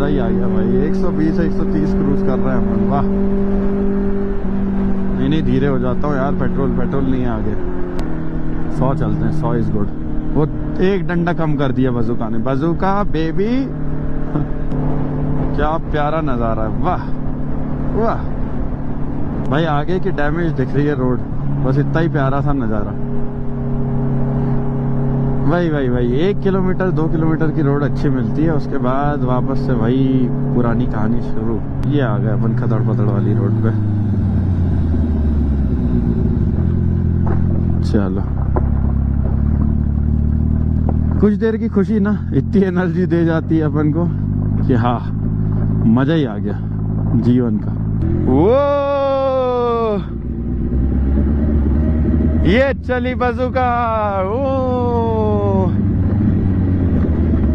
मजा ही आ गया भाई। 120 130 क्रूज कर रहे हैं अपन। वाह, नहीं धीरे हो जाता हूँ यार, पेट्रोल नहीं है आगे। 100 चलते हैं, 100 इज गुड। वो एक डंडा कम कर दिया बजूका ने। बजूका बेबी क्या प्यारा नजारा है। वाह वाह भाई, आगे की डैमेज दिख रही है रोड, बस इतना ही प्यारा सा नजारा। भाई 1 किलोमीटर 2 किलोमीटर की रोड अच्छी मिलती है, उसके बाद वापस से वही पुरानी कहानी शुरू। ये आ गए अपन खदड़ पदड़ वाली रोड पे। चलो, कुछ देर की खुशी ना इतनी एनर्जी दे जाती है अपन को कि हाँ, मजा ही आ गया जीवन का। वो ये चली बजूका। ओ